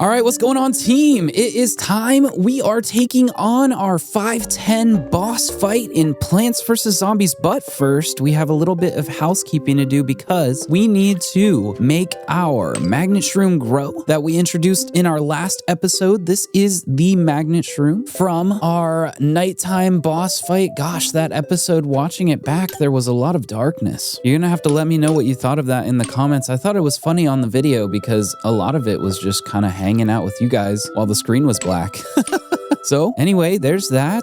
All right, what's going on, team? It is time. We are taking on our 510 boss fight in Plants vs. Zombies. But first, we have a little bit of housekeeping to do because we need to make our magnet shroom grow that we introduced in our last episode. This is the magnet shroom from our nighttime boss fight. Gosh, that episode, watching it back, there was a lot of darkness. You're gonna have to let me know what you thought of that in the comments. I thought it was funny on the video because a lot of it was just kind of hanging out with you guys while the screen was black. So anyway, there's that.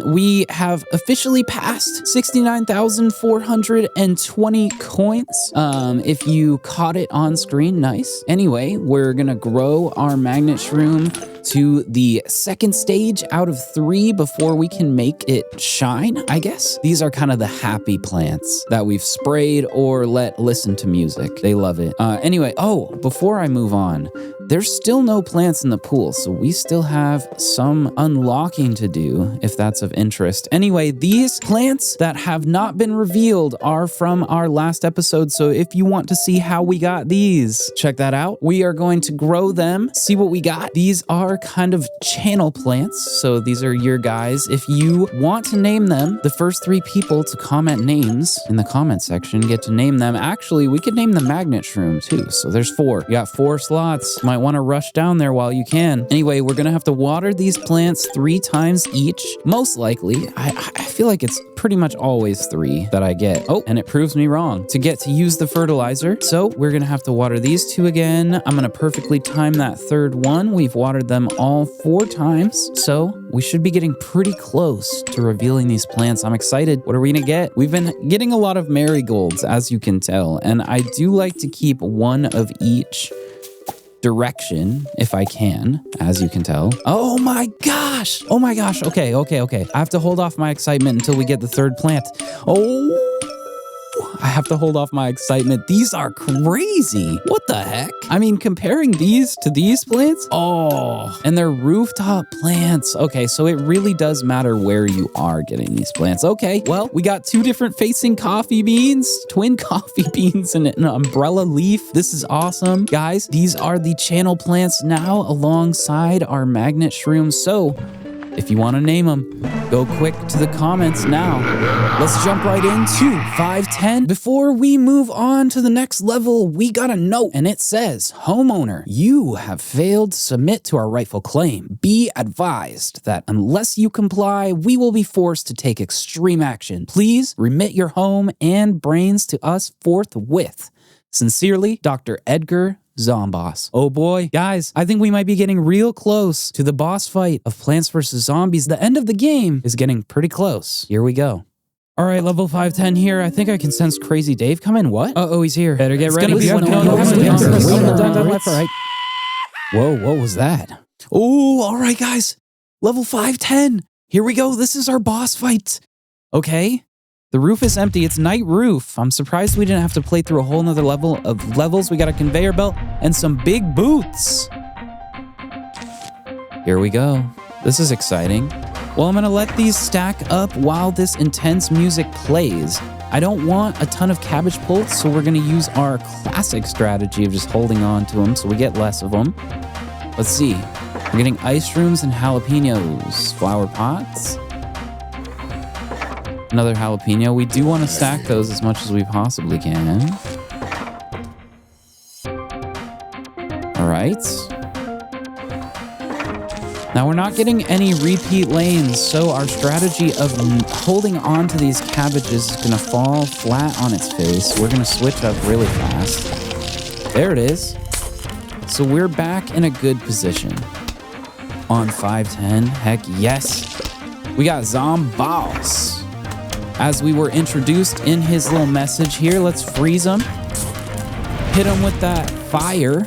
We have officially passed 69,420 coins. If you caught it on screen, nice. Anyway, we're gonna grow our magnet shroom to the second stage out of 3 before we can make it shine, I guess. These are kind of the happy plants that we've sprayed or let listen to music. They love it. Anyway, before I move on, there's still no plants in the pool, so we still have some unlocking to do if that's of interest. Anyway, these plants that have not been revealed are from our last episode, so if you want to see how we got these, check that out. We are going to grow them, see what we got. These are kind of channel plants, so these are your guys. If you want to name them, the first 3 people to comment names in the comment section get to name them. Actually, we could name the magnet shroom too, so there's 4. You got 4 slots. Might want to rush down there while you can. Anyway, we're gonna have to water these plants 3 times each. Most likely, I feel like it's pretty much always 3 that I get. Oh, and it proves me wrong to get to use the fertilizer. So we're gonna have to water these 2 again. I'm gonna perfectly time that 3rd one. We've watered them all 4 times. So we should be getting pretty close to revealing these plants. I'm excited. What are we gonna get? We've been getting a lot of marigolds, as you can tell, and I do like to keep 1 of each direction if I can, as you can tell. Oh my gosh. Okay. I have to hold off my excitement until we get the 3rd plant. I have to hold off my excitement. These are crazy. What the heck? I mean, comparing these to these plants? Oh, and they're rooftop plants. Okay, so it really does matter where you are getting these plants. Okay, well, we got 2 different facing coffee beans, twin coffee beans, and an umbrella leaf. This is awesome. Guys, these are the channel plants now alongside our magnet shrooms. So if you want to name them, go quick to the comments now. Let's jump right into 510. Before we move on to the next level, we got a note, and it says, "Homeowner, you have failed to submit to our rightful claim. Be advised that unless you comply, we will be forced to take extreme action. Please remit your home and brains to us forthwith. Sincerely, Dr. Edgar Zomboss." Oh boy, guys, I think we might be getting real close to the boss fight of Plants vs. Zombies. The end of the game is getting pretty close. Here we go. All right, level 510 here. I think I can sense Crazy Dave coming. What? Uh-oh, he's here. Better get ready. Whoa, what was that? Oh, all right, guys. Level 510. Here we go. This is our boss fight. Okay. The roof is empty. It's night roof. I'm surprised we didn't have to play through a whole nother level of levels. We got a conveyor belt and some big boots. Here we go. This is exciting. Well, I'm gonna let these stack up while this intense music plays. I don't want a ton of cabbage pults, so we're gonna use our classic strategy of just holding on to them so we get less of them. Let's see. We're getting ice shrooms and jalapenos. Flower pots. Another jalapeno. We do want to stack those as much as we possibly can. All right. Now we're not getting any repeat lanes, so our strategy of holding on to these cabbages is going to fall flat on its face. We're going to switch up really fast. There it is. So we're back in a good position. On 510, heck yes. We got Zomboss. As we were introduced in his little message here, let's freeze him. Hit him with that fire.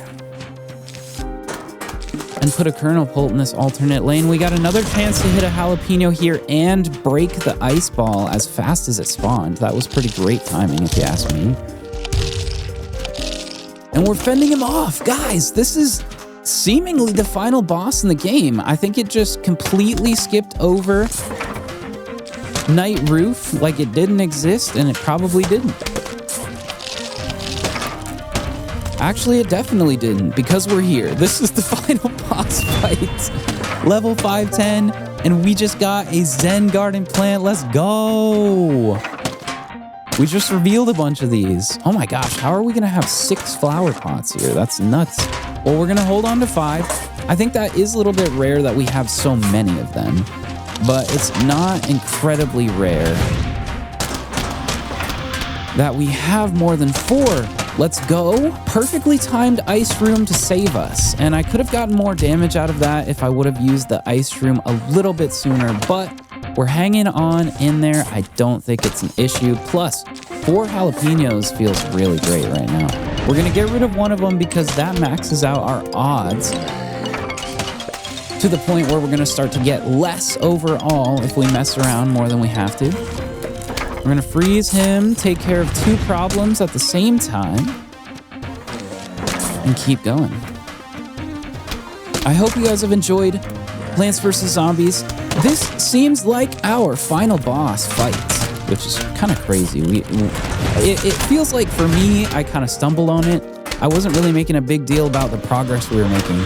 And put a kernel pult in this alternate lane. We got another chance to hit a jalapeno here and break the ice ball as fast as it spawned. That was pretty great timing, if you ask me. And we're fending him off. Guys, this is seemingly the final boss in the game. I think it just completely skipped over night roof like it didn't exist, and it probably didn't. Actually, it definitely didn't, because we're here. This is the final boss fight. Level 510, and we just got a Zen Garden plant. Let's go. We just revealed a bunch of these. Oh my gosh, how are we gonna have 6 flower pots here? That's nuts. Well, we're gonna hold on to 5. I think that is a little bit rare that we have so many of them, but it's not incredibly rare that we have more than 4. Let's go. Perfectly timed ice room to save us. And I could have gotten more damage out of that if I would have used the ice room a little bit sooner, but we're hanging on in there. I don't think it's an issue. Plus, 4 jalapenos feels really great right now. We're going to get rid of one of them because that maxes out our odds to the point where we're going to start to get less overall if we mess around more than we have to. We're going to freeze him, take care of 2 problems at the same time, and keep going. I hope you guys have enjoyed Plants vs. Zombies. This seems like our final boss fight, which is kind of crazy. It feels like, for me, I kind of stumbled on it. I wasn't really making a big deal about the progress we were making.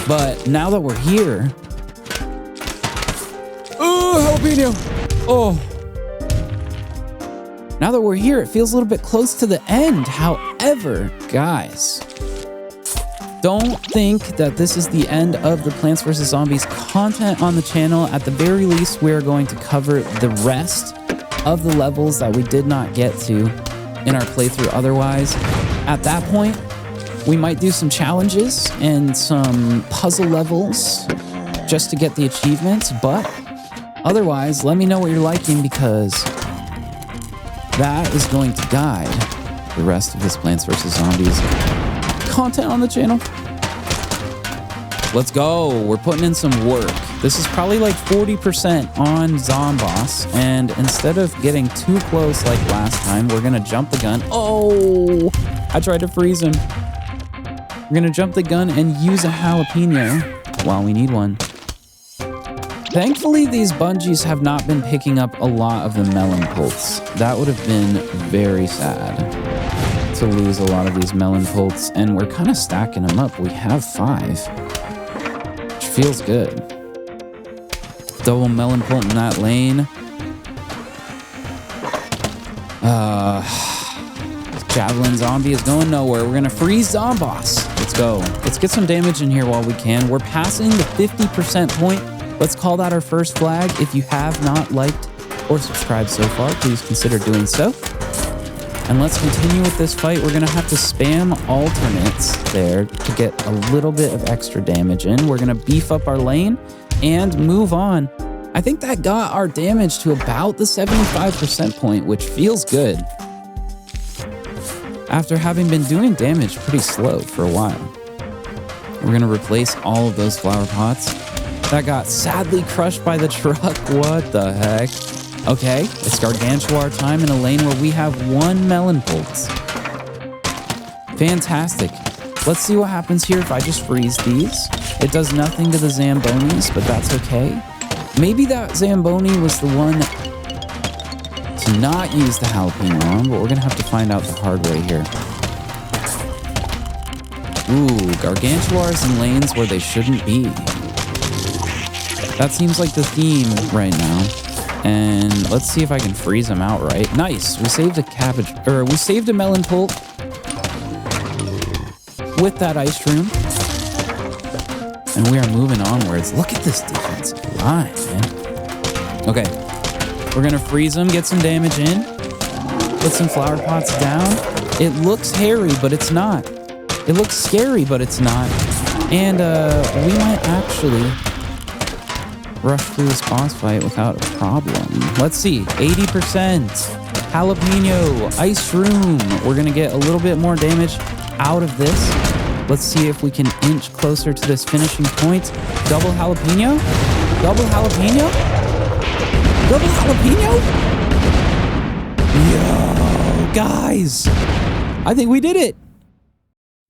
But now that we're here... Oh, jalapeno! Oh. Now that we're here, it feels a little bit close to the end. However, guys, don't think that this is the end of the Plants vs. Zombies content on the channel. At the very least, we are going to cover the rest of the levels that we did not get to in our playthrough otherwise. At that point, we might do some challenges and some puzzle levels just to get the achievements, but otherwise, let me know what you're liking, because that is going to guide the rest of this Plants vs. Zombies content on the channel. Let's go. We're putting in some work. This is probably like 40% on Zomboss, and instead of getting too close like last time, we're gonna jump the gun. Oh, I tried to freeze him. We're gonna jump the gun and use a jalapeno while we need one. Thankfully, these bungees have not been picking up a lot of the melon pults. That would have been very sad to lose a lot of these melon pults, and we're kind of stacking them up. We have 5, which feels good. Double melon pult in that lane. Javelin zombie is going nowhere. We're gonna freeze Zomboss. Let's go. Let's get some damage in here while we can. We're passing the 50% point. Let's call that our first flag. If you have not liked or subscribed so far, please consider doing so. And let's continue with this fight. We're gonna have to spam alternates there to get a little bit of extra damage in. We're gonna beef up our lane and move on. I think that got our damage to about the 75% point, which feels good, after having been doing damage pretty slow for a while. We're gonna replace all of those flower pots. That got sadly crushed by the truck. What the heck? Okay, it's Gargantuar time in a lane where we have 1 melon pulse. Fantastic. Let's see what happens here if I just freeze these. It does nothing to the Zambonis, but that's okay. Maybe that Zamboni was the one to not use the jalapeno on, but we're gonna have to find out the hard way here. Ooh, Gargantuars in lanes where they shouldn't be. That seems like the theme right now. And let's see if I can freeze them outright. Nice, we saved we saved a melon pulp with that ice room. And we are moving onwards. Look at this defensive line, man. Okay, we're gonna freeze them, get some damage in, put some flower pots down. It looks hairy, but it's not. It looks scary, but it's not. And we might actually rush through this boss fight without a problem. Let's see, 80%. Jalapeno, ice room. We're gonna get a little bit more damage out of this. Let's see if we can inch closer to this finishing point. Double jalapeno? Double jalapeno? Double jalapeno? Yo, guys, I think we did it.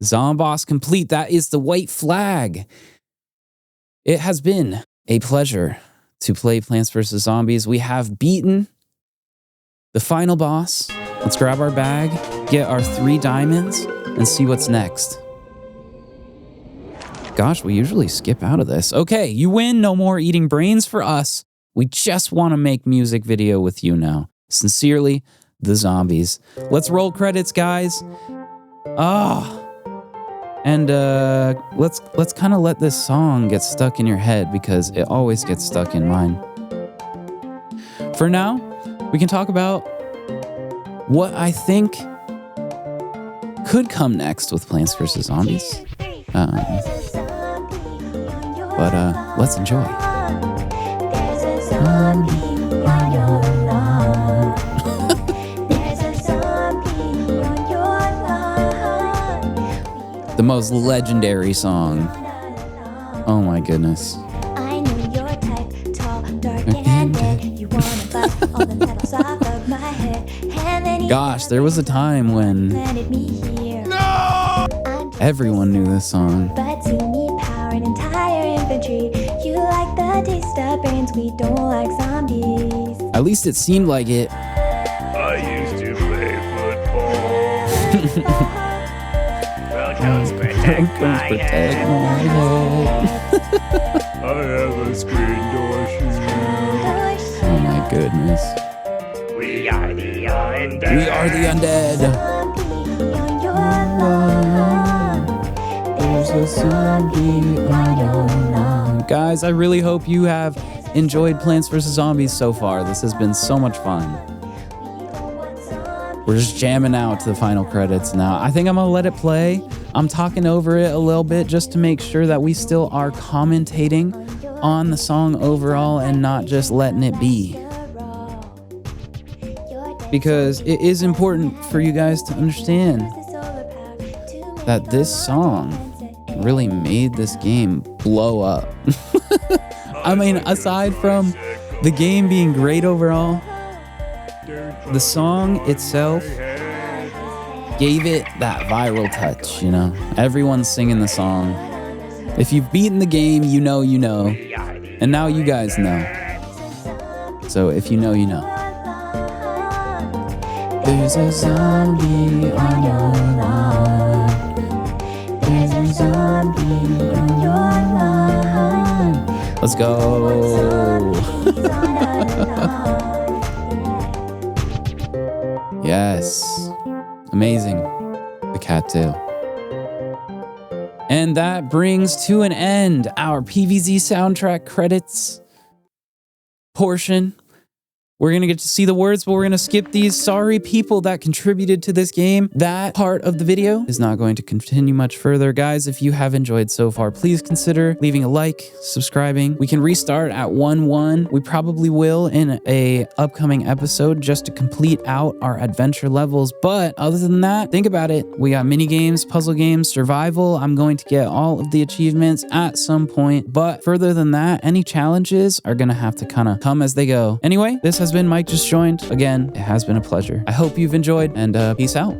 Zomboss complete. That is the white flag. It has been a pleasure to play Plants vs. Zombies. We have beaten the final boss. Let's grab our bag, get our 3 diamonds, and see what's next. Gosh, we usually skip out of this. Okay, you win. No more eating brains for us. We just want to make music video with you now. Sincerely, the zombies. Let's roll credits, guys. And let's kind of let this song get stuck in your head because it always gets stuck in mine. For now, we can talk about what I think could come next with Plants vs. Zombies. But let's enjoy. The most legendary song. Oh my goodness. I know your type, tall, dark, and dead. You wanna bust all the petals off of my head. And then Gosh, there was a time when planted me here. everyone knew this song. But you need power and entire infantry. You like the taste of brains, we don't like zombies. At least it seemed like it. I used to play football. Welcomes protect my head. I have a screen door shoe. Oh my goodness. We are the undead. We are the undead. There's a zombie on your lawn. Guys, I really hope you have enjoyed Plants vs. Zombies so far. This has been so much fun. We're just jamming out to the final credits now. I think I'm gonna let it play. I'm talking over it a little bit just to make sure that we still are commentating on the song overall and not just letting it be. Because it is important for you guys to understand that this song really made this game blow up. I mean, aside from the game being great overall, the song itself gave it that viral touch, you know? Everyone's singing the song. If you've beaten the game, you know you know. And now you guys know. So if you know, you know. There's a zombie on your lawn. There's a zombie on your lawn. Let's go. Yes. Amazing. The cattail. And that brings to an end our PVZ soundtrack credits portion. We're going to get to see the words, but we're going to skip these. Sorry, people that contributed to this game. That part of the video is not going to continue much further. Guys, if you have enjoyed so far, please consider leaving a like, subscribing. We can restart at 1-1. We probably will in a upcoming episode just to complete out our adventure levels. But other than that, think about it. We got mini games, puzzle games, survival. I'm going to get all of the achievements at some point. But further than that, any challenges are going to have to kind of come as they go. Anyway, this has been Mike Just Joined. Again, it has been a pleasure. I hope you've enjoyed, and peace out.